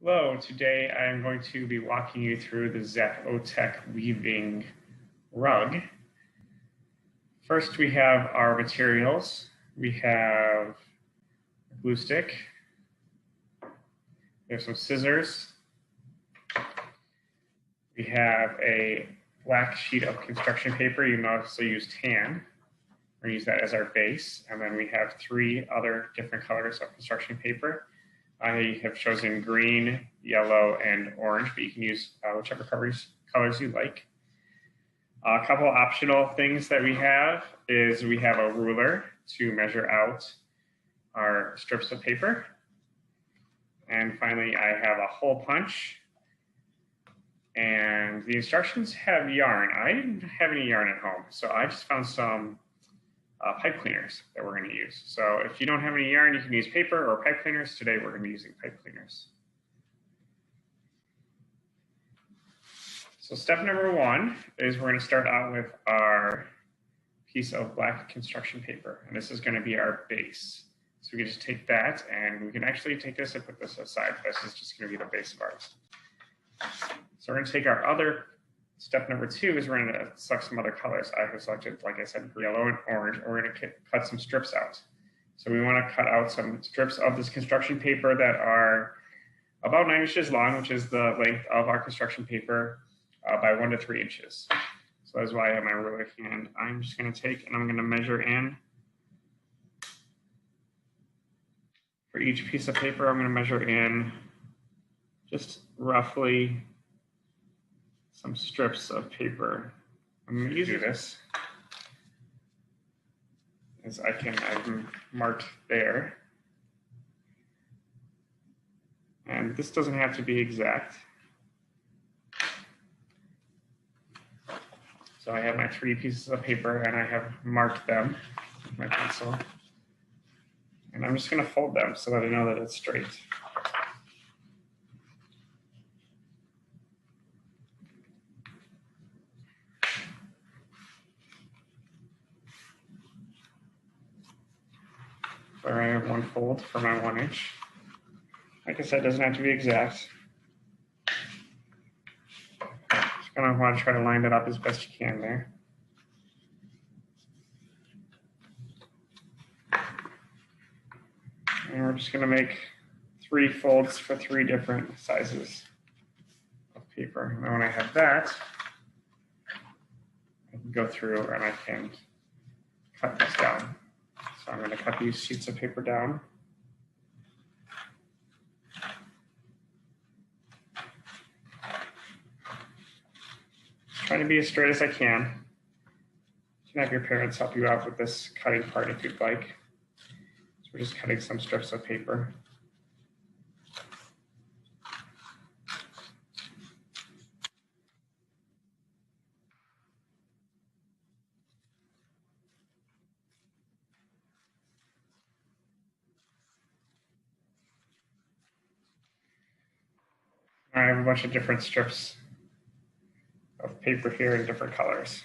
Hello, today I'm going to be walking you through the Zapotec Weaving rug. First, we have our materials. We have a glue stick. We have some scissors. We have a black sheet of construction paper. You can also use tan. We're going to use that as our base. And then we have 3 other different colors of construction paper. I have chosen green, yellow, and orange, but you can use whichever colors you like. A couple optional things that we have is we have a ruler to measure out our strips of paper. And finally, I have a hole punch. And the instructions have yarn. I didn't have any yarn at home, so I just found some pipe cleaners that we're going to use. So if you don't have any yarn, you can use paper or pipe cleaners. Today we're going to be using pipe cleaners. So step number 1 is we're going to start out with our piece of black construction paper. And this is going to be our base. So we can just take that, and we can actually take this and put this aside. This is just going to be the base of ours. So we're going to take our other step number 2 is we're going to select some other colors. I have selected, like I said, yellow and orange, and we're going to cut some strips out. So we want to cut out some strips of this construction paper that are about 9 inches long, which is the length of our construction paper, by 1 to 3 inches. So that's why I have my ruler hand. I'm just going to take and I'm going to measure in. For each piece of paper, I'm going to measure in just roughly some strips of paper. I'm going to do this as I've marked there. And this doesn't have to be exact. So I have my 3 pieces of paper and I have marked them with my pencil. And I'm just going to fold them so that I know that it's straight. Where I have 1 fold for my 1 inch. Like I said, it doesn't have to be exact. Just gonna want to try to line it up as best you can there. And we're just gonna make 3 folds for 3 different sizes of paper. And then when I have that, I can go through and I can cut this down. So I'm going to cut these sheets of paper down. Trying to be as straight as I can. You can have your parents help you out with this cutting part if you'd like. So we're just cutting some strips of paper. I have a bunch of different strips of paper here in different colors.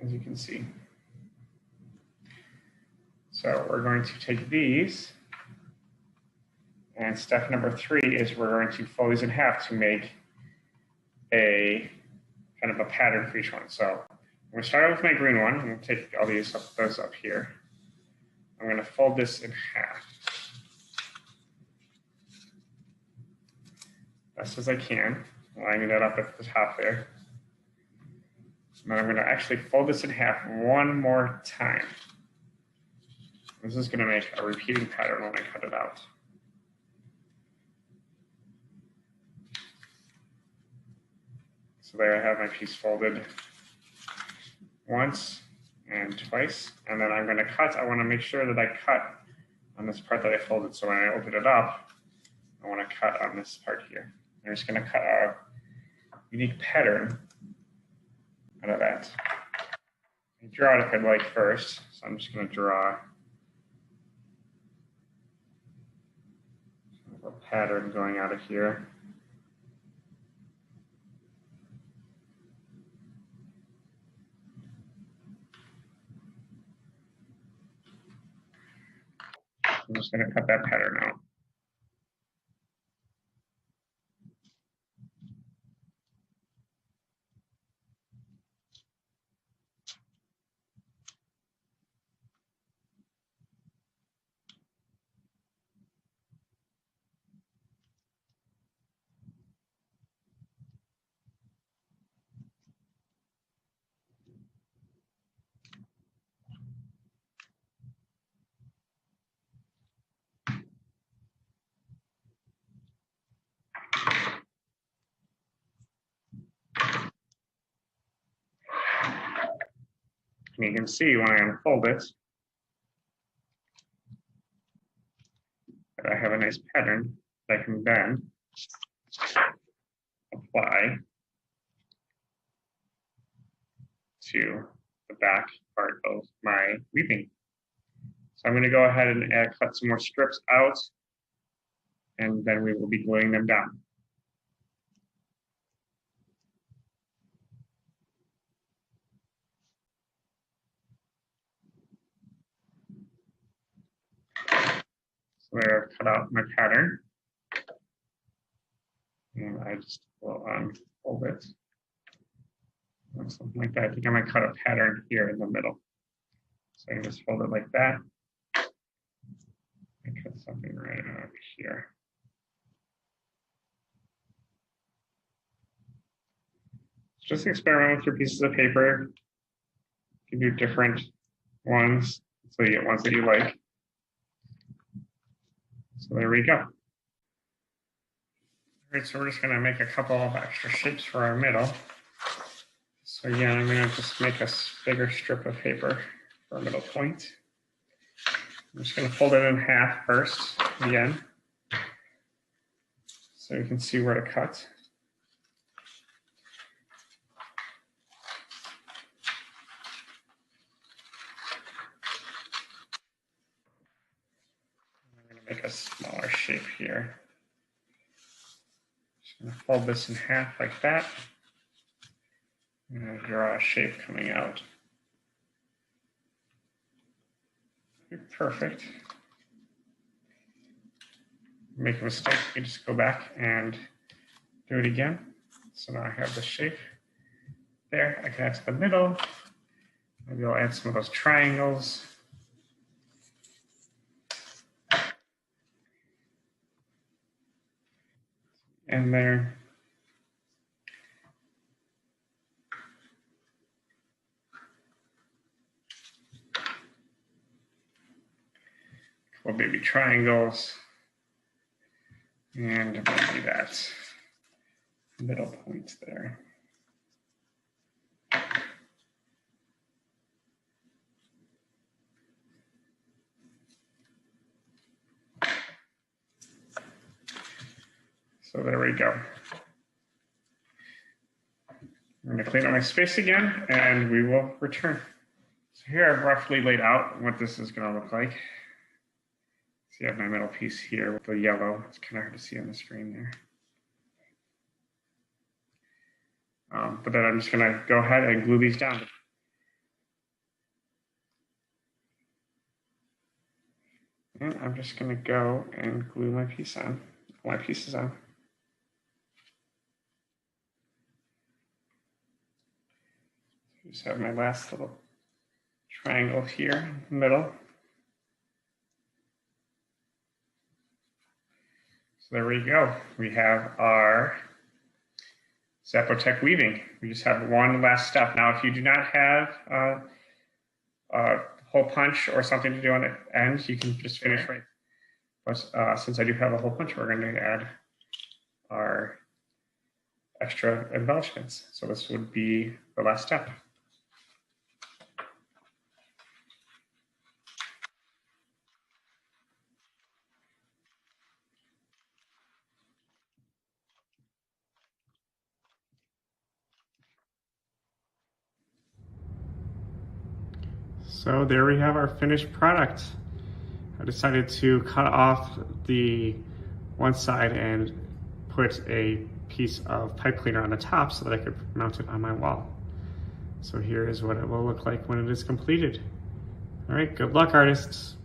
As you can see. So we're going to take these, and step number 3 is we're going to fold these in half to make a kind of a pattern for each one. So I'm going to start out with my green one. I'm going to take all those up here. I'm going to fold this in half. Best as I can, lining that up at the top there. And then I'm going to actually fold this in half 1 more time. This is going to make a repeating pattern when I cut it out. So there I have my piece folded once and twice. And then I'm going to cut. I want to make sure that I cut on this part that I folded. So when I open it up, I want to cut on this part here. I'm just going to cut a unique pattern out of that. I draw it if I'd like first. So I'm just going to draw a pattern going out of here. I'm just going to cut that pattern out. And you can see when I unfold it, that I have a nice pattern that I can then apply to the back part of my weaving. So I'm going to go ahead and cut some more strips out, and then we will be gluing them down. So there, I've cut out my pattern, and I just will unfold it. Something like that. I think I might cut a pattern here in the middle. So I can just fold it like that. And cut something right over here. Just experiment with your pieces of paper. You can do different ones, so you get ones that you like. So there we go. All right, so we're just gonna make a couple of extra shapes for our middle. So again, I'm gonna just make a bigger strip of paper for a middle point. I'm just gonna fold it in half first, again, so you can see where to cut. I'm gonna make a smaller shape here. Just gonna fold this in half like that. I'm going to draw a shape coming out. Perfect. Make a mistake, you just go back and do it again. So now I have the shape there. I can add to the middle. Maybe I'll add some of those triangles. And there. Baby triangles, and maybe that middle point there. So there we go. I'm going to clean up my space again, and we will return. So here I've roughly laid out what this is going to look like. So you have my middle piece here with the yellow. It's kind of hard to see on the screen there. But then I'm just going to go ahead and glue these down. And I'm just going to go and glue my piece on, my pieces on. Just have my last little triangle here in the middle. So there we go. We have our Zapotec weaving. We just have one last step. Now, if you do not have a hole punch or something to do on the end, you can just finish right. But since I do have a hole punch, we're going to add our extra embellishments. So this would be the last step. So there we have our finished product. I decided to cut off the one side and put a piece of pipe cleaner on the top so that I could mount it on my wall. So here is what it will look like when it is completed. All right, good luck, artists.